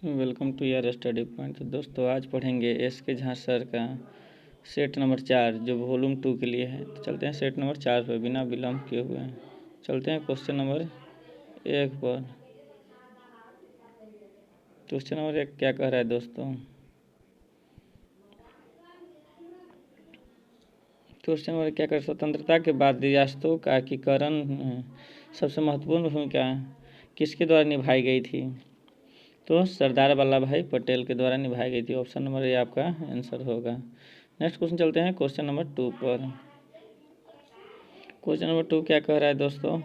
Welcome to your study point. तो दोस्तों आज पढ़ेंगे एस के झा सर का सेट नंबर 4 जो वॉल्यूम 2 के लिए है। तो चलते हैं सेट नंबर 4 पर बिना विलम्ब किए हुए हैं। चलते हैं क्वेश्चन नंबर 1 पर। क्वेश्चन नंबर 1 क्या कह रहा है दोस्तों? क्वेश्चन नंबर क्या कर स्वतंत्रता के बाद रियासतों का एकीकरण में सबसे महत्वपूर्ण भूमिका किसके द्वारा निभाई गई थी? तो सरदार वल्लभ भाई पटेल के द्वारा निभाई गई थी। ऑप्शन नंबर ए आपका आंसर होगा। नेक्स्ट क्वेश्चन चलते हैं क्वेश्चन नंबर 2 पर। क्वेश्चन नंबर 2 क्या कह रहा है दोस्तों?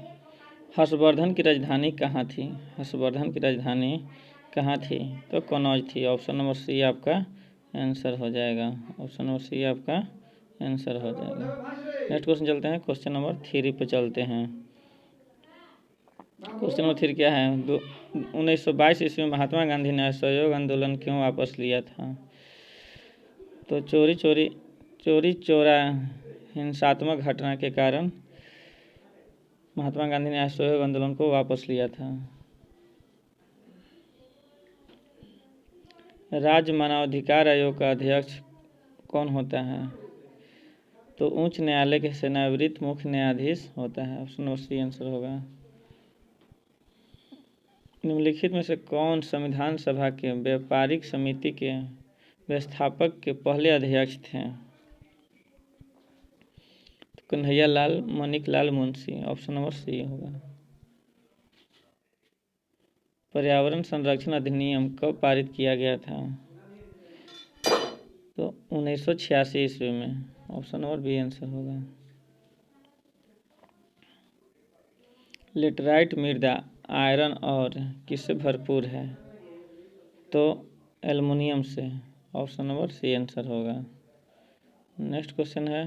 हर्षवर्धन की राजधानी कहाँ थी? हर्षवर्धन की राजधानी कहाँ थी? तो कनौज थी। ऑप्शन नंबर सी आपका आंसर हो जाएगा। ऑप्शन नंबर सी आपका आंसर हो जाएगा। नेक्स्ट क्वेश्चन चलते हैं क्वेश्चन नंबर 3 पे चलते हैं। क्वेश्चन नंबर 3 क्या है? 1922 ईस्वी में महात्मा गांधी ने असहयोग आंदोलन क्यों वापस लिया था? तो चोरी चोरा हिंसात्मक घटना के कारण महात्मा गांधी ने असहयोग आंदोलन को वापस लिया था। राज्य मानवाधिकार आयोग का अध्यक्ष कौन होता है? तो उच्च न्यायालय के सेवानिवृत्त मुख्य न्यायाधीश होता है। ऑप्शन नंबर सी आंसर होगा। निम्नलिखित में से कौन संविधान सभा के व्यापारिक समिति के व्यवस्थापक के पहले अध्यक्ष थे? तो कन्हैया लाल मणिक लाल मुंशी। ऑप्शन नंबर सी होगा। पर्यावरण संरक्षण अधिनियम कब पारित किया गया था? तो 1986 ईस्वी में। ऑप्शन नंबर बी आंसर होगा। लेटराइट मृदा आयरन और किससे भरपूर है? तो एल्युमिनियम से। ऑप्शन नंबर सी आंसर होगा। नेक्स्ट क्वेश्चन है,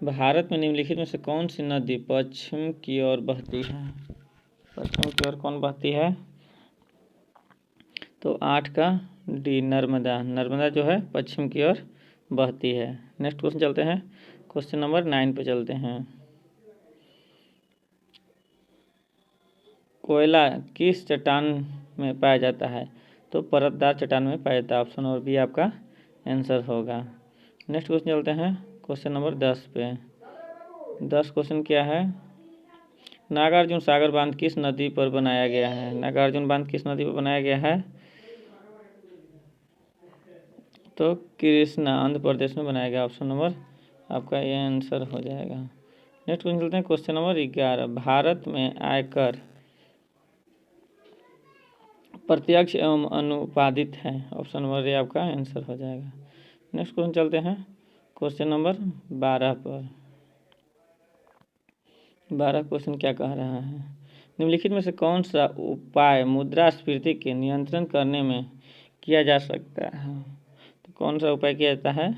भारत में निम्नलिखित में से कौन सी नदी पश्चिम की ओर बहती है? पश्चिम की ओर कौन बहती है? तो 8 का डी नर्मदा। नर्मदा जो है पश्चिम की ओर बहती है। नेक्स्ट क्वेश्चन चलते हैं क्वेश्चन नंबर 9 पे चलते हैं। कोयला किस चट्टान में पाया जाता है? तो परतदार चट्टान में पाया जाता है। ऑप्शन नंबर बी आपका आंसर होगा। नेक्स्ट क्वेश्चन चलते हैं क्वेश्चन नंबर 10 पे। 10 क्वेश्चन क्या है? नागार्जुन सागर बांध किस नदी पर बनाया गया है? नागार्जुन बांध किस नदी पर बनाया गया है? तो कृष्णा आंध्र प्रदेश में बनाया गया। ऑप्शन नंबर आपका ये आंसर हो जाएगा। नेक्स्ट क्वेश्चन चलते हैं क्वेश्चन नंबर 11। भारत में आयकर प्रत्यक्ष एवं अनुपादित है। ऑप्शन नंबर ए आपका आंसर हो जाएगा। नेक्स्ट क्वेश्चन चलते हैं क्वेश्चन नंबर 12 पर। 12 क्वेश्चन क्या कह रहा है? निम्नलिखित में से कौन सा उपाय मुद्रास्फीति के नियंत्रण करने में किया जा सकता है? तो कौन सा उपाय किया जाता है?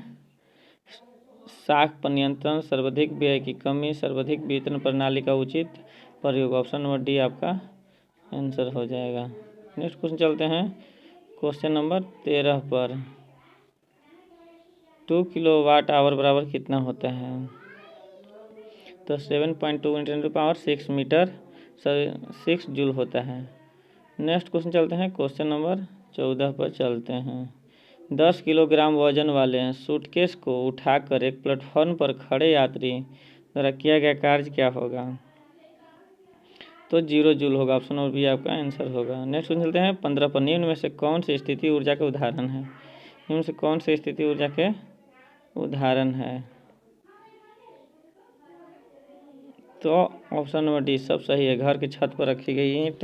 साख पर नियंत्रण, सर्वाधिक व्यय की कमी, सर्वाधिक वितरण प्रणाली का उचित प्रयोग। ऑप्शन नंबर डी आपका आंसर हो जाएगा। नेक्स्ट क्वेश्चन चलते हैं क्वेश्चन नंबर 13 पर। 2 किलोवाट आवर बराबर कितना होता है? तो 7.2 × 10⁻6 मीटर 6 जूल होता है। नेक्स्ट क्वेश्चन चलते हैं क्वेश्चन नंबर 14 पर चलते हैं। 10 किलोग्राम वजन वाले सूटकेस को उठाकर एक प्लेटफॉर्म पर खड़े यात्री द्वारा किया गया कार्य क्या होगा? तो 0 जूल होगा। ऑप्शन नंबर बी आपका आंसर होगा। नेक्स्ट क्वेश्चन चलते हैं 15 पर। निम्न में से कौन सी स्थिति ऊर्जा के उदाहरण है? निम्न से कौन सी स्थिति ऊर्जा के उदाहरण है? तो ऑप्शन नंबर डी सब सही है। घर की छत पर रखी गई ईंट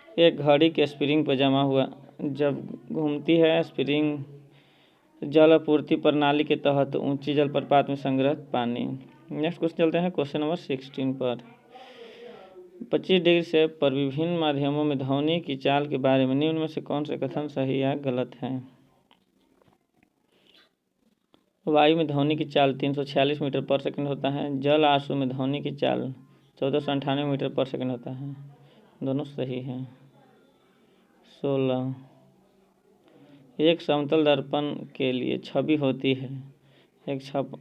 एक घड़ी के स्प्रिंग पर जमा हुआ जब घूमती है। स्प्रिंग जल आपूर्ति प्रणाली के तहत ऊंची जलप्रपात में संग्रहित पानी। नेक्स्ट क्वेश्चन चलते हैं क्वेश्चन नंबर 16 पर। 25 डिग्री से पर विभिन्न माध्यमों में ध्वनि की चाल के बारे में निम्न में से कौन से कथन सही या गलत है? वायु में ध्वनि की चाल 346 मीटर पर सेकंड होता है। जल आंसू में ध्वनि की चाल 1498 मीटर पर सेकंड होता है। दोनों सही हैं। 16 एक समतल दर्पण के लिए छवि होती है। एक छवि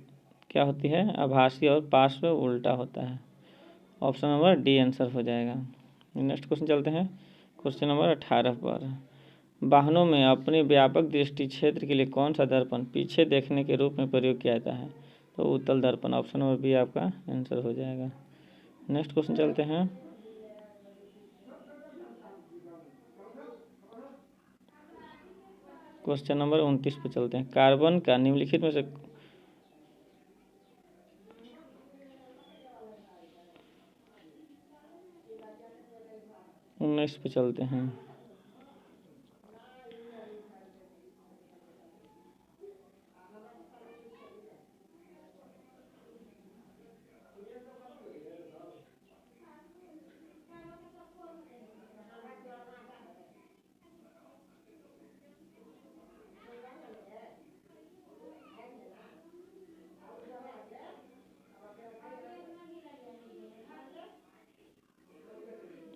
क्या होती है? आभासी और पार्श्व उल्टा होता है। ऑप्शन नंबर डी आंसर हो जाएगा। नेक्स्ट क्वेश्चन चलते हैं क्वेश्चन नंबर 18 पर। वाहनों में अपने व्यापक दृष्टि क्षेत्र के लिए कौन सा दर्पण पीछे देखने के रूप में प्रयोग किया जाता है? तो उत्तल दर्पण, ऑप्शन नंबर बी आपका आंसर हो जाएगा। नेक्स्ट क्वेश्चन चलते हैं क्वेश्चन नंबर 29 पे चलते हैं। कार्बन का निम्नलिखित में से 19 पे चलते हैं।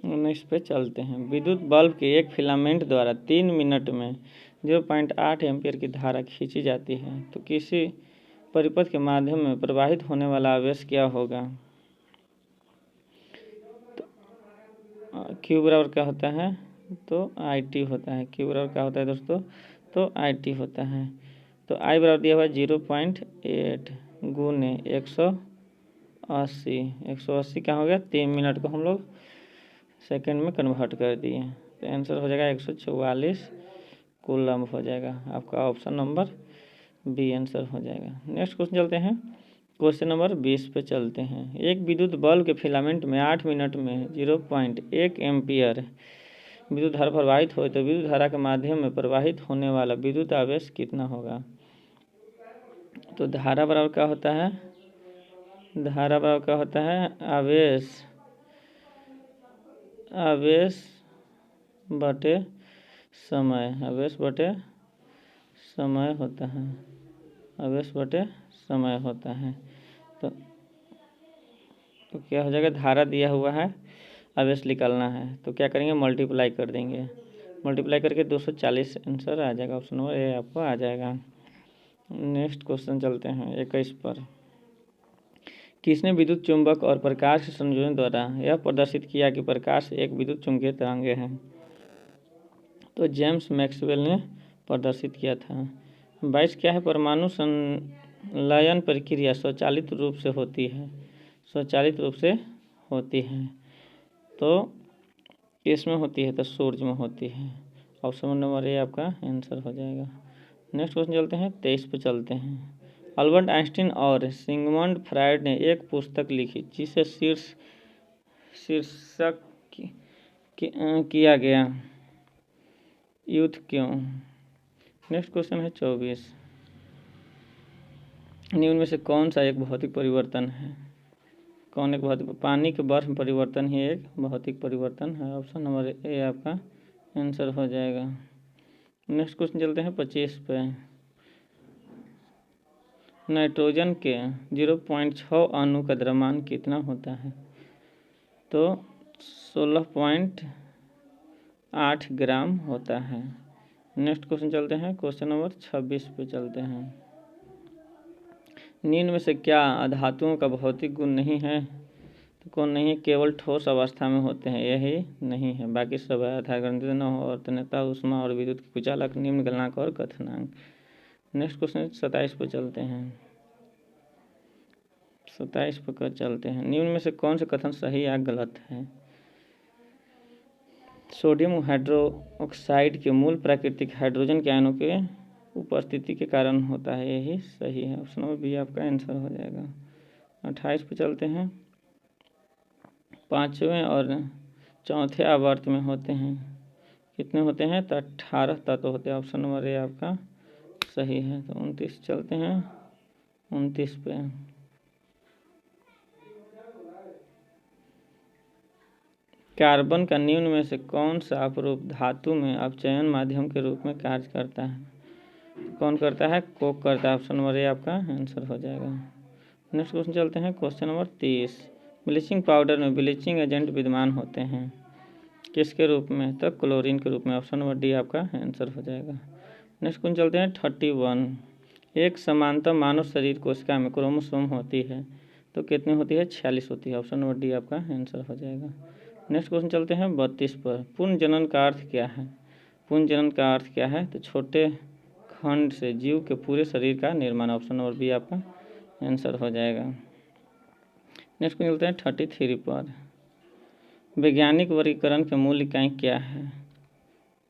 उन्नीस पे चलते हैं। विद्युत बल्ब के एक फिलामेंट द्वारा 3 मिनट में 0.8 एम्पीयर की धारा खींची जाती है तो किसी परिपथ के माध्यम में प्रवाहित होने वाला आवेश क्या होगा? तो क्यू बराबर क्या होता है? तो आई टी होता है। क्यू बराबर क्या होता है दोस्तों? तो आई टी होता है। तो आई बराबर दिया हुआ है 0.8 गुने 180। 180 क्या हो गया? 3 मिनट को हम लोग सेकेंड में कन्वर्ट कर दिए तो आंसर हो जाएगा 144 कूलम्ब हो जाएगा। आपका ऑप्शन नंबर बी आंसर हो जाएगा। नेक्स्ट क्वेश्चन चलते हैं क्वेश्चन नंबर 20 पे चलते हैं। एक विद्युत बल्ब के फिलामेंट में 8 मिनट में 0.1 एम्पियर विद्युत धारा प्रवाहित हो तो विद्युत धारा के माध्यम में प्रवाहित होने वाला विद्युत आवेश कितना होगा? तो धारा बराबर क्या होता है? धारा बराबर क्या होता है? आवेश बटे समय। आवेश बटे समय होता है। आवेश बटे समय होता है। तो क्या हो जाएगा? धारा दिया हुआ है, आवेश निकालना है तो क्या करेंगे? मल्टीप्लाई कर देंगे। मल्टीप्लाई करके 240 आंसर आ जाएगा। ऑप्शन नंबर ए आपको आ जाएगा। नेक्स्ट क्वेश्चन चलते हैं 21 पर। किसने विद्युत चुंबक और प्रकाश के संयोजन द्वारा यह प्रदर्शित किया कि प्रकाश एक विद्युत चुंबकीय तरंग है? तो जेम्स मैक्सवेल ने प्रदर्शित किया था। 22 क्या है? परमाणु संलयन प्रक्रिया स्वचालित रूप से होती है। स्वचालित रूप से होती है तो इसमें होती है तो सूर्य में होती है। ऑप्शन नंबर ए आपका आंसर हो जाएगा। नेक्स्ट क्वेश्चन चलते हैं 23 पे चलते हैं। अल्बर्ट आइंस्टीन और सिगमंड फ्रायड ने एक पुस्तक लिखी जिसे शीर्षक किया गया युद्ध क्यों? नेक्स्ट क्वेश्चन है 24। निम्न में से कौन सा एक भौतिक परिवर्तन है? कौन एक भौतिक? पानी के बर्फ में परिवर्तन ही एक भौतिक परिवर्तन है। ऑप्शन नंबर ए आपका आंसर हो जाएगा। नेक्स्ट क्वेश्चन चलते हैं 25 पे। नाइट्रोजन के 0.6 अणु का द्रव्यमान कितना होता है? तो 16.8 ग्राम होता है। नेक्स्ट क्वेश्चन चलते हैं क्वेश्चन नंबर 26 पे चलते हैं। निम्न में से क्या अधातुओं का भौतिक गुण नहीं है? तो कौन नहीं है? केवल ठोस अवस्था में होते हैं, यही नहीं है, बाकी सब है। आधारगणित न हो और तन्यता, ऊष्मा और विद्युत की कुचालक, निम्न गलनांक और कथनांक। नेक्स्ट क्वेश्चन 27 पे चलते हैं। 27 पर चलते हैं। निम्न में से कौन सा कथन सही या गलत है? सोडियम हाइड्रोक्साइड के मूल प्राकृतिक हाइड्रोजन के आयनों के उपस्थिति के कारण होता है, यही सही है। ऑप्शन नंबर बी आपका आंसर हो जाएगा। 28 पे चलते हैं। पाँचवें और चौथे आवर्त में होते हैं, कितने होते हैं? तो 18 तत्व होते हैं। ऑप्शन नंबर ए आपका सही है। तो 29 चलते हैं। 29 पे कार्बन का निम्न में से कौन सा अपरूप धातु में अपचयन माध्यम के रूप में कार्य करता है? कौन करता है? कोक करता है। ऑप्शन नंबर ए आपका आंसर हो जाएगा। नेक्स्ट क्वेश्चन चलते हैं क्वेश्चन नंबर 30। ब्लीचिंग पाउडर में ब्लीचिंग एजेंट विद्यमान होते हैं, किसके रूप में? तो क्लोरीन के रूप में। ऑप्शन नंबर डी आपका आंसर हो जाएगा। नेक्स्ट क्वेश्चन चलते हैं 31। एक समानता मानव शरीर कोशिका में क्रोमोसोम होती है तो कितनी होती है? 46 होती है। ऑप्शन नंबर डी आपका आंसर हो जाएगा। नेक्स्ट क्वेश्चन चलते हैं 32 पर। पुनः जनन का अर्थ क्या है? पुनः जनन का अर्थ क्या है? तो छोटे खंड से जीव के पूरे शरीर का निर्माण। ऑप्शन नंबर बी आपका आंसर हो जाएगा। नेक्स्ट क्वेश्चन चलते हैं 33 पर। वैज्ञानिक वर्गीकरण के मूल इकाई क्या है?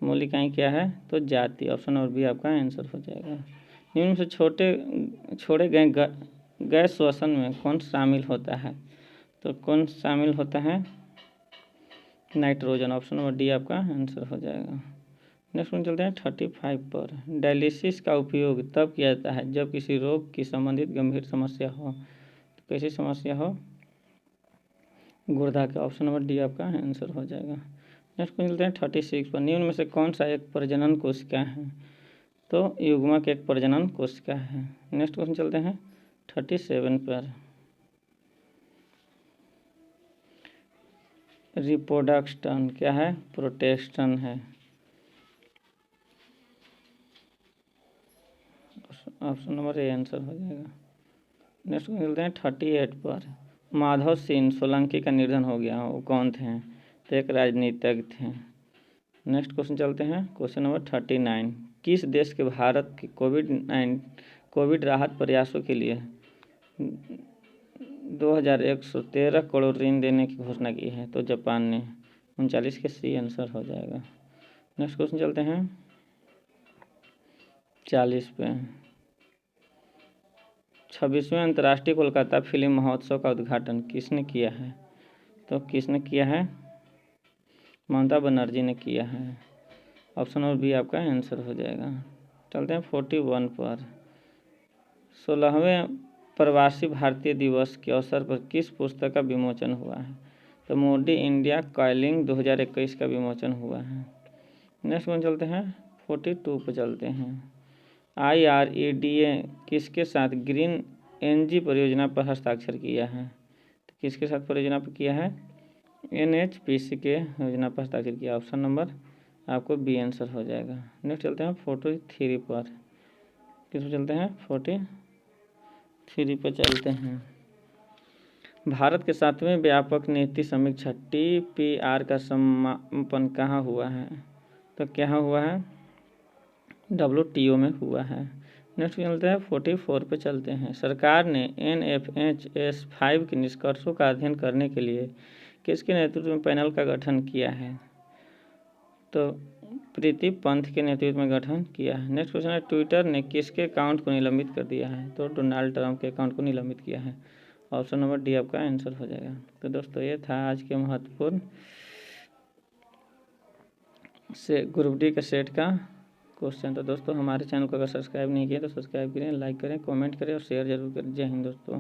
मूल इकाई क्या है? तो जाति। ऑप्शन नंबर बी आपका आंसर हो जाएगा। निम्न से छोड़े गए गैस श्वसन में कौन शामिल होता है? तो कौन शामिल होता है? नाइट्रोजन। ऑप्शन नंबर डी आपका आंसर हो जाएगा। नेक्स्ट वन चलते हैं 35 पर। डायलिसिस का उपयोग तब किया जाता है जब किसी रोग की संबंधित गंभीर समस्या हो। तो कैसी समस्या हो? गुर्दा के। ऑप्शन नंबर डी आपका आंसर हो जाएगा। नेक्स्ट क्वेश्चन चलते हैं 36 पर। निम्न में से कौन सा एक प्रजनन कोशिका है? तो युग्मक एक प्रजनन कोशिका है। नेक्स्ट क्वेश्चन चलते हैं 37 पर। रिप्रोडक्शन क्या है? प्रोटेक्शन है। ऑप्शन नंबर ए आंसर हो जाएगा। नेक्स्ट मिलते हैं 38 पर। माधव सिंह सोलंकी का निधन हो गया, वो कौन थे? तो एक राजनीतिज्ञ थे। नेक्स्ट क्वेश्चन चलते हैं क्वेश्चन नंबर 39। किस देश के भारत के कोविड राहत प्रयासों के लिए 2113 करोड़ ऋण देने की घोषणा की है? तो जापान ने। 39 के सी आंसर हो जाएगा। नेक्स्ट क्वेश्चन चलते हैं 40 पे। 26वें अंतर्राष्ट्रीय कोलकाता फिल्म महोत्सव का उद्घाटन किसने किया है? तो किसने किया है? ममता बनर्जी ने किया है। ऑप्शन नंबर बी आपका आंसर हो जाएगा। चलते हैं 41 पर। 16वें प्रवासी भारतीय दिवस के अवसर पर किस पुस्तक का विमोचन हुआ है? तो मोदी इंडिया कॉलिंग 2021 का विमोचन हुआ है। नेक्स्ट वन चलते हैं 42 पर चलते हैं। IREDA किसके साथ ग्रीन एनर्जी परियोजना पर हस्ताक्षर किया है? तो किसके साथ परियोजना पर किया है? NHPC के योजना पर हस्ताक्षर किया। ऑप्शन नंबर आपको बी आंसर हो जाएगा। नेक्स्ट चलते हैं 43 पर। किस पर चलते हैं? 43 पर चलते हैं। भारत के 7वें व्यापक नीति समीक्षा TPR का समापन कहाँ हुआ है? तो क्या हुआ है? WTO में हुआ है। नेक्स्ट चलते हैं 44 पे चलते हैं। सरकार ने NFHS 5 के निष्कर्षों का अध्ययन करने के लिए किसके नेतृत्व में पैनल का गठन किया है? तो प्रीति पंथ के नेतृत्व में गठन किया है। नेक्स्ट क्वेश्चन है ट्विटर ने किसके अकाउंट को निलंबित कर दिया है? तो डोनाल्ड ट्रंप के अकाउंट को निलंबित किया है। ऑप्शन नंबर डी आपका आंसर हो जाएगा। तो दोस्तों ये था आज के महत्वपूर्ण ग्रुप डी का सेट का क्वेश्चन। तो दोस्तों हमारे चैनल को अगर सब्सक्राइब नहीं किया तो सब्सक्राइब करें, लाइक करें, कमेंट करें और शेयर जरूर करें। जय हिंद दोस्तों।